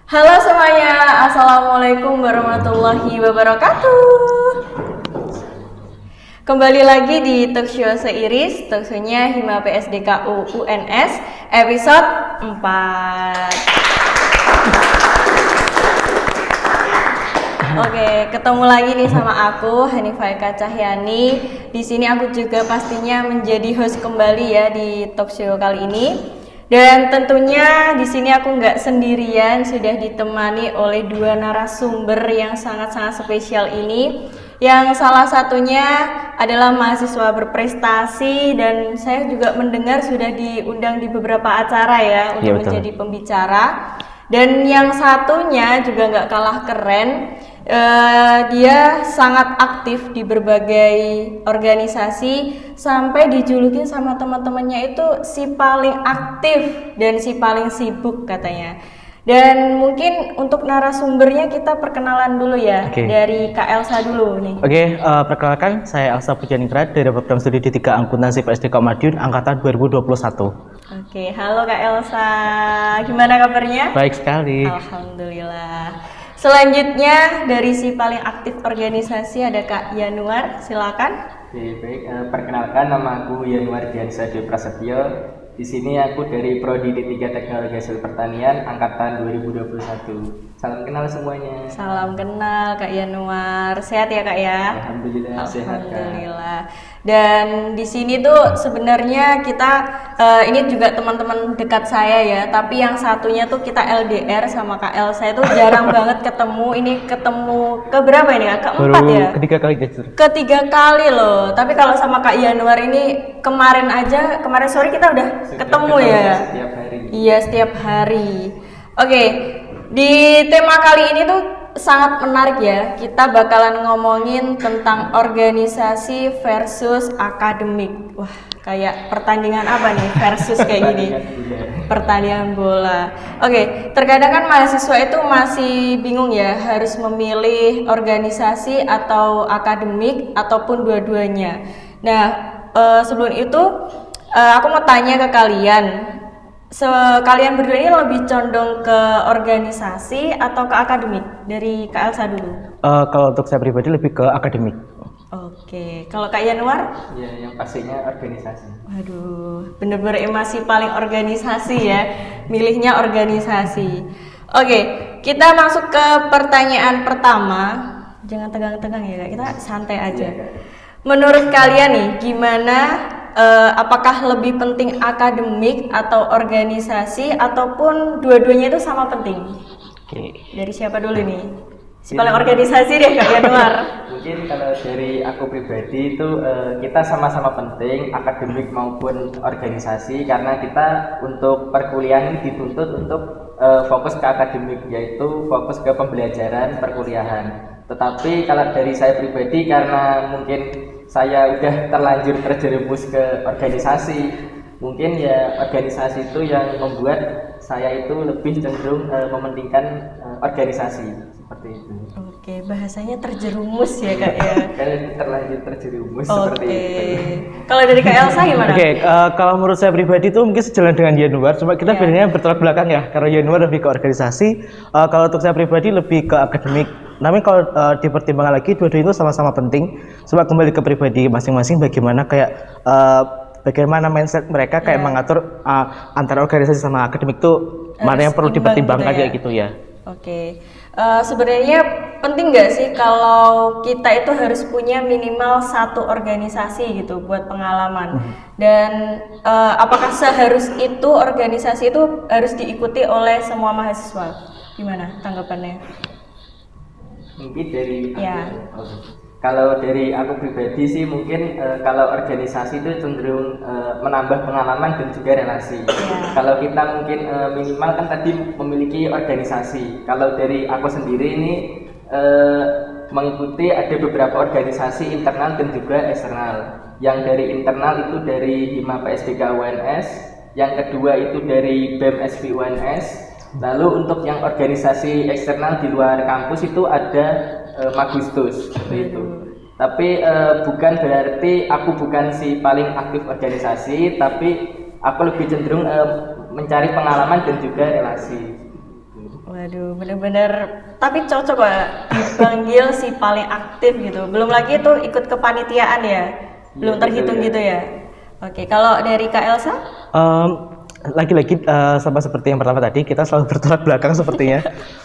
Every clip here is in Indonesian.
Halo semuanya, Assalamualaikum warahmatullahi wabarakatuh. Kembali lagi di Talkshow Seiris, talkshow-nya Hima PSDKU UNS, episode 4. Oke, ketemu lagi nih sama aku Hanifah Eka Cahyani. Di sini aku juga pastinya menjadi host kembali ya di talkshow kali ini. Dan tentunya di sini aku nggak sendirian, sudah ditemani oleh dua narasumber yang sangat-sangat spesial ini. Yang salah satunya adalah mahasiswa berprestasi dan saya juga mendengar sudah diundang di beberapa acara ya untuk menjadi pembicara. Dan yang satunya juga nggak kalah keren. Dia sangat aktif di berbagai organisasi sampai dijulukin sama teman-temannya itu si paling aktif dan si paling sibuk katanya. Dan mungkin untuk narasumbernya kita perkenalan dulu ya. Dari Kak Elsa dulu nih. Perkenalkan saya Elsa Pujaningrat dari program studi D3 Akuntansi PSDK Madiun angkatan 2021. Halo Kak Elsa, gimana kabarnya? Baik sekali. Alhamdulillah. Selanjutnya dari si paling aktif organisasi ada Kak Yanuar, silakan. Baik, perkenalkan nama aku Yanuar Diansyah Dewi Prasetyo. Di sini aku dari Prodi D3 Teknologi Hasil Pertanian angkatan 2021. Salam kenal semuanya. Salam kenal Kak Yanuar. Sehat ya Kak ya? Alhamdulillah sehat Kak. Alhamdulillah. Dan di sini tuh sebenarnya kita ini juga teman-teman dekat saya ya, tapi yang satunya tuh kita LDR sama Kak Elsa itu jarang banget ketemu. Ini ketemu ke berapa ini Kak? Keempat ya? Ketiga kali justru. Ketiga kali loh. Tapi kalau sama Kak Yanuar ini kemarin sore kita udah ketemu ya. Setiap hari. Iya, setiap hari. Oke, di tema kali ini tuh sangat menarik ya. Kita bakalan ngomongin tentang organisasi versus akademik. Wah, kayak pertandingan apa nih versus kayak gini? Pertandingan bola. Oke, terkadang kan mahasiswa itu masih bingung ya harus memilih organisasi atau akademik ataupun dua-duanya. Nah, sebelum itu aku mau tanya ke kalian. Kalian berdua ini lebih condong ke organisasi atau ke akademik? Dari Kak Elsa dulu. Kalau untuk saya pribadi lebih ke akademik. Oke, kalau Kak Yanuar? Ya, yang pastinya organisasi. Waduh, bener-bener masih paling organisasi ya. Milihnya organisasi. Oke, kita masuk ke pertanyaan pertama. Jangan tegang-tegang ya Kak, kita santai aja. Menurut kalian nih, gimana? Apakah lebih penting akademik atau organisasi ataupun dua-duanya itu sama penting? Dari siapa dulu nih? Si paling organisasi deh Kak Yanuar. Mungkin kalau dari aku pribadi itu kita sama-sama penting akademik maupun organisasi karena kita untuk perkuliahan dituntut untuk fokus ke akademik, yaitu fokus ke pembelajaran perkuliahan. Tetapi kalau dari saya pribadi karena mungkin saya udah terlanjur terjerumus ke organisasi, mungkin ya organisasi itu yang membuat saya itu lebih cenderung mementingkan organisasi seperti itu. Oke, bahasanya terjerumus ya Kak ya. Terlanjur terjerumus seperti itu. Kalau dari Kak Elsa gimana? Kalau menurut saya pribadi itu mungkin sejalan dengan Yanuar, cuma kita bedanya bertolak belakang ya. Karena Yanuar lebih ke organisasi, kalau untuk saya pribadi lebih ke akademik. Tapi kalau dipertimbangkan lagi, dua-duanya itu sama-sama penting. Coba kembali ke pribadi masing-masing, bagaimana bagaimana mindset mereka kayak mengatur antara organisasi sama akademik itu mana yang perlu dipertimbangkan gitu ya. Oke, sebenarnya penting nggak sih kalau kita itu harus punya minimal satu organisasi gitu buat pengalaman. Dan apakah seharus itu organisasi itu harus diikuti oleh semua mahasiswa? Gimana tanggapannya? Mungkin dari kalau dari aku pribadi sih mungkin kalau organisasi itu cenderung menambah pengalaman dan juga relasi. Kalau kita mungkin minimal kan tadi memiliki organisasi. Kalau dari aku sendiri ini mengikuti ada beberapa organisasi internal dan juga eksternal. Yang dari internal itu dari Hima PSDK UNS, yang kedua itu dari BEM SV UNS. Lalu untuk yang organisasi eksternal di luar kampus itu ada Magustus seperti itu. Tapi bukan berarti aku bukan si paling aktif organisasi, tapi aku lebih cenderung mencari pengalaman dan juga relasi. Waduh, bener-bener tapi cocok Pak dipanggil si paling aktif gitu. Belum lagi tuh ikut kepanitiaan ya. Belum Iya, terhitung betul, gitu ya. Oke, kalau dari Kak Elsa? Lagi-lagi sama seperti yang pertama tadi, kita selalu bertolak belakang sepertinya.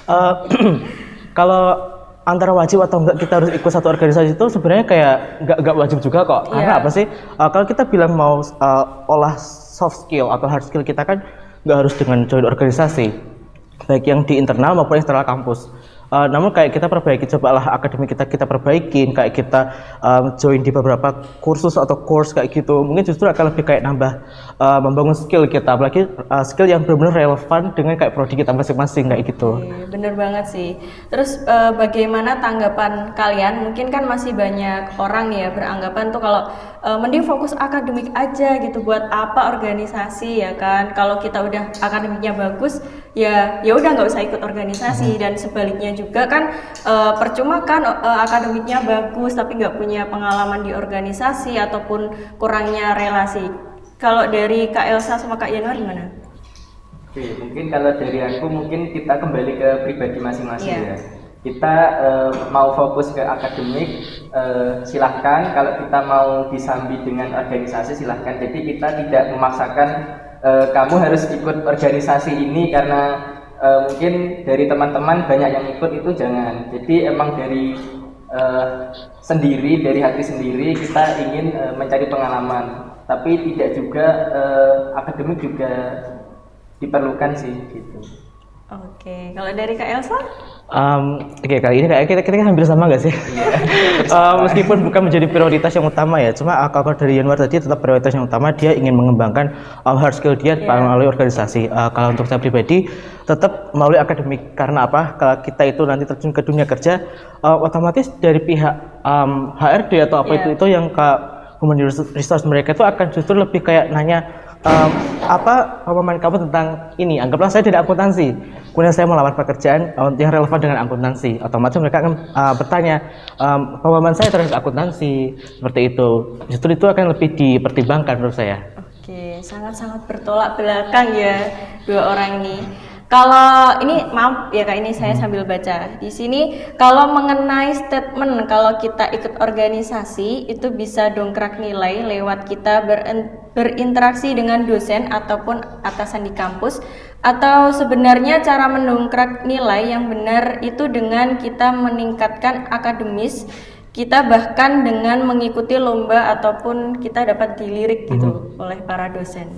Eh, kalau antara wajib atau enggak kita harus ikut satu organisasi itu sebenarnya kayak enggak wajib juga kok. Karena Iya. apa sih? Kalau kita bilang mau olah soft skill atau hard skill kita kan nggak harus dengan join organisasi, baik yang di internal maupun eksternal kampus. Namun kayak kita perbaiki, cobalah akademik kita perbaikin, kayak kita join di beberapa kursus atau course kayak gitu, mungkin justru akan lebih kayak nambah membangun skill kita, apalagi skill yang benar-benar relevan dengan kayak prodi kita masing-masing kayak gitu. Oke, bener banget sih. Terus bagaimana tanggapan kalian? Mungkin kan masih banyak orang nih ya beranggapan tuh kalau mending fokus akademik aja gitu. Buat apa organisasi ya kan? Kalau kita udah akademiknya bagus, ya udah nggak usah ikut organisasi. Dan sebaliknya juga kan percuma kan akademiknya bagus tapi nggak punya pengalaman di organisasi ataupun kurangnya relasi. Kalau dari Kak Elsa sama Kak Yanuar gimana? Oke, mungkin kalau dari aku mungkin kita kembali ke pribadi masing-masing Iya. ya. Kita mau fokus ke akademik, silahkan. Kalau kita mau disambi dengan organisasi, silahkan. Jadi kita tidak memaksakan kamu harus ikut organisasi ini karena mungkin dari teman-teman banyak yang ikut, itu jangan. Jadi emang dari sendiri, dari hati sendiri kita ingin mencari pengalaman. Tapi tidak juga akademik juga diperlukan sih gitu. Oke, kalau dari Kak Elsa? Oke, kali ini kayak kita hampir sama nggak sih? Meskipun bukan menjadi prioritas yang utama ya, cuma kalau dari Januar tadi tetap prioritas yang utama, dia ingin mengembangkan hard skill dia melalui organisasi. Kalau untuk saya pribadi tetap melalui akademik, karena apa? Kalau kita itu nanti terjun ke dunia kerja, otomatis dari pihak HRD atau apa itu yang ke human resource mereka itu akan justru lebih kayak nanya apa pemahaman kamu tentang ini. Anggaplah saya tidak akuntansi, kemudian saya melamar pekerjaan yang relevan dengan akuntansi, otomatis mereka akan bertanya pemahaman saya terhadap akuntansi, seperti itu. Justru itu akan lebih dipertimbangkan menurut saya. Oke, sangat-sangat bertolak belakang ya dua orang ini. Kalau ini maaf ya Kak, ini saya sambil baca. Di sini kalau mengenai statement kalau kita ikut organisasi itu bisa dongkrak nilai lewat kita berinteraksi dengan dosen ataupun atasan di kampus, atau sebenarnya cara mendongkrak nilai yang benar itu dengan kita meningkatkan akademis kita, bahkan dengan mengikuti lomba ataupun kita dapat dilirik gitu oleh para dosen.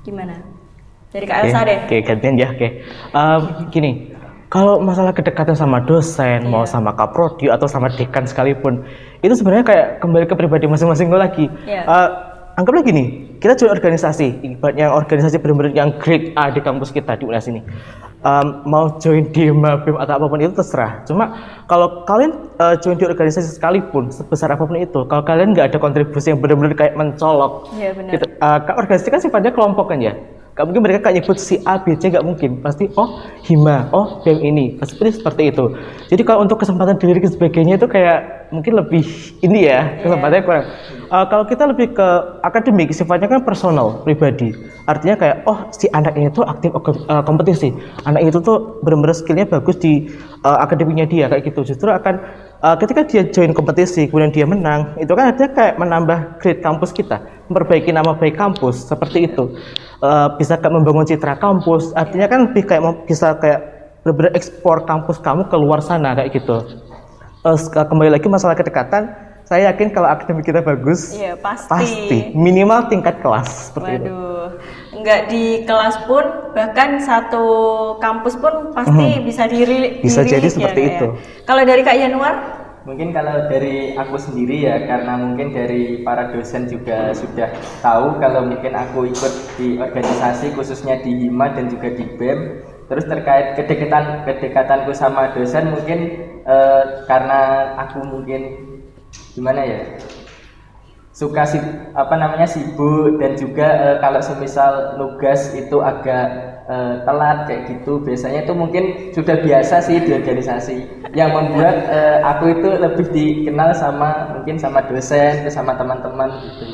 Gimana? Dari Kak Elsa deh. Oke, gantian ya. Oke. Gini, kalau masalah kedekatan sama dosen, mau sama kaprodi atau sama dekan sekalipun, itu sebenarnya kayak kembali ke pribadi masing-masing lagi. Anggaplah gini, kita join organisasi, ibaratnya organisasi benar-benar yang grade A di kampus kita di UNAS ini. Mau join di BEM atau apapun itu terserah. Cuma kalau kalian join di organisasi sekalipun, sebesar apapun itu, kalau kalian nggak ada kontribusi yang benar-benar kayak mencolok, gitu, organisasi kan sifatnya kelompok kan ya. Gak mungkin mereka kayak nyebut si A, B, C, gak mungkin. Pasti, oh Hima, oh BEM ini. Pasti seperti itu. Jadi kalau untuk kesempatan diri dan sebagainya itu kayak mungkin lebih ini ya, kesempatannya kurang. Kalau kita lebih ke akademik, sifatnya kan personal, pribadi. Artinya kayak, oh si anak ini tuh aktif kompetisi. Anak itu tuh benar-benar skillnya bagus di akademiknya dia, kayak gitu. Justru akan, ketika dia join kompetisi, kemudian dia menang, itu kan artinya kayak menambah grade kampus kita, memperbaiki nama baik kampus, seperti itu. Bisa kayak membangun citra kampus, artinya kan lebih kayak bisa kayak benar-benar ekspor kampus kamu keluar sana, kayak gitu. Kembali lagi masalah kedekatan, saya yakin kalau akademik kita bagus, pasti minimal tingkat kelas seperti itu. Nggak di kelas pun, bahkan satu kampus pun pasti bisa diri. Bisa jadi seperti itu. Kalau dari Kak Yanuar? Mungkin kalau dari aku sendiri ya, karena mungkin dari para dosen juga sudah tahu kalau mungkin aku ikut di organisasi khususnya di HIMA dan juga di BEM. Terus terkait kedekatanku sama dosen mungkin karena aku mungkin gimana ya, suka sibuk dan juga kalau semisal nugas itu agak telat kayak gitu, biasanya itu mungkin sudah biasa sih di organisasi, yang membuat aku itu lebih dikenal mungkin sama dosen, sama teman-teman gitu.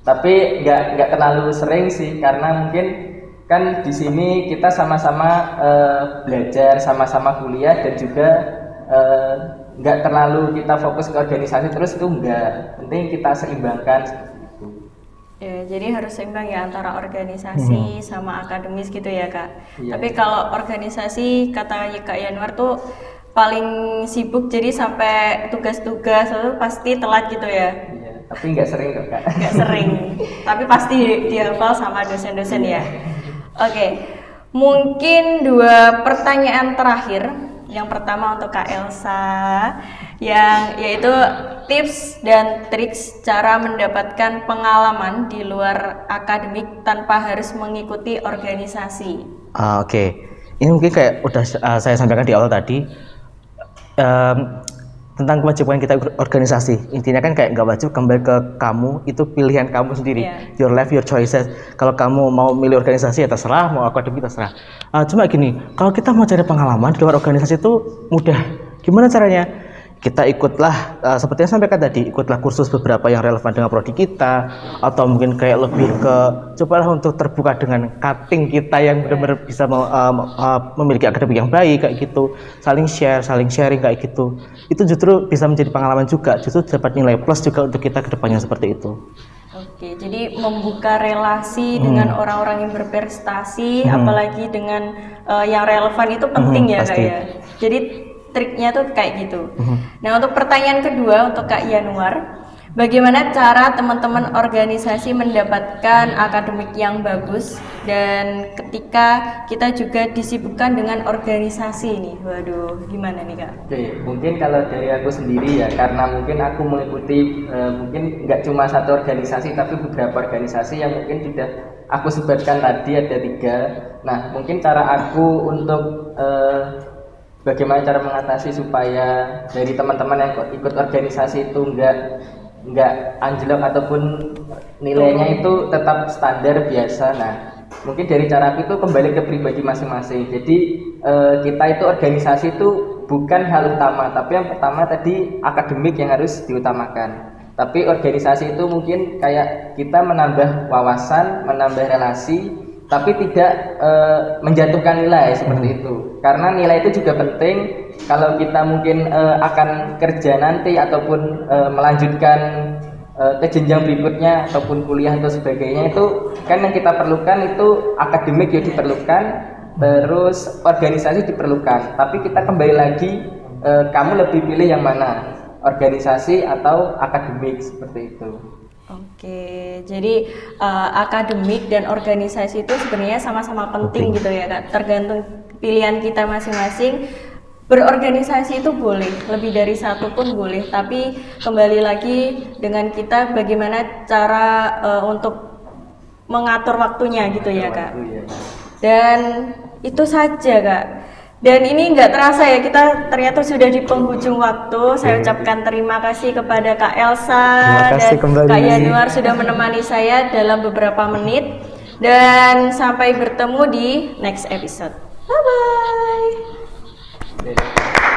Tapi nggak terlalu sering sih, karena mungkin kan di sini kita sama-sama belajar, sama-sama kuliah dan juga nggak terlalu kita fokus ke organisasi terus itu enggak. Penting kita seimbangkan seperti itu. Ya, jadi harus seimbang ya antara organisasi sama akademis gitu ya Kak. Iya. Tapi kalau organisasi kata Kak Yanuar tuh paling sibuk, jadi sampai tugas-tugas itu pasti telat gitu ya. Iya, tapi nggak sering kok Kak. Nggak sering, tapi pasti dihafal sama dosen-dosen ya. Oke, mungkin 2 pertanyaan terakhir. Yang pertama untuk Kak Elsa, yang yaitu tips dan triks cara mendapatkan pengalaman di luar akademik tanpa harus mengikuti organisasi. Oke. Ini mungkin kayak udah saya sampaikan di awal tadi, tentang kewajiban kita organisasi. Intinya kan kayak nggak wajib, kembali ke kamu, itu pilihan kamu sendiri. Yeah. Your life, your choices. Kalau kamu mau milih organisasi ya terserah, mau akademik terserah. Cuma gini, kalau kita mau cari pengalaman di luar organisasi itu mudah. Gimana caranya? Kita ikutlah, seperti yang saya sampaikan tadi, ikutlah kursus beberapa yang relevan dengan prodi kita, atau mungkin kayak lebih ke cobalah untuk terbuka dengan cutting kita yang benar-benar bisa memiliki akademik yang baik kayak gitu, saling sharing kayak gitu. Itu justru bisa menjadi pengalaman juga, justru dapat nilai plus juga untuk kita ke depannya seperti itu. Oke, jadi membuka relasi dengan orang-orang yang berprestasi, apalagi dengan yang relevan itu penting ya Kak pasti. ya. Jadi triknya tuh kayak gitu. Nah, untuk pertanyaan kedua untuk Kak Yanuar, bagaimana cara teman-teman organisasi mendapatkan akademik yang bagus dan ketika kita juga disibukkan dengan organisasi nih? Waduh, gimana nih Kak? Oke, mungkin kalau dari aku sendiri ya, karena mungkin aku mengikuti mungkin nggak cuma satu organisasi tapi beberapa organisasi yang mungkin sudah aku sebutkan tadi ada 3. Nah, mungkin cara aku untuk bagaimana cara mengatasi supaya dari teman-teman yang ikut organisasi itu nggak anjlok ataupun nilainya itu tetap standar biasa. Nah, mungkin dari cara aku itu kembali ke pribadi masing-masing. Jadi kita itu organisasi itu bukan hal utama, tapi yang pertama tadi akademik yang harus diutamakan. Tapi organisasi itu mungkin kayak kita menambah wawasan, menambah relasi, tapi tidak menjatuhkan nilai seperti itu. Karena nilai itu juga penting kalau kita mungkin akan kerja nanti ataupun melanjutkan ke jenjang berikutnya ataupun kuliah atau sebagainya, itu kan yang kita perlukan itu akademik ya diperlukan, terus organisasi diperlukan. Tapi kita kembali lagi, kamu lebih pilih yang mana, organisasi atau akademik seperti itu. Oke, jadi akademik dan organisasi itu sebenarnya sama-sama penting gitu ya Kak. Tergantung pilihan kita masing-masing. Berorganisasi itu boleh, lebih dari satu pun boleh. Tapi kembali lagi dengan kita bagaimana cara untuk mengatur waktunya gitu ya Kak. Dan itu saja Kak. Dan ini nggak terasa ya, kita ternyata sudah di penghujung waktu. Saya ucapkan terima kasih kepada Kak Elsa dan kembali. Kak Yanuar sudah menemani saya dalam beberapa menit. Dan sampai bertemu di next episode. Bye-bye.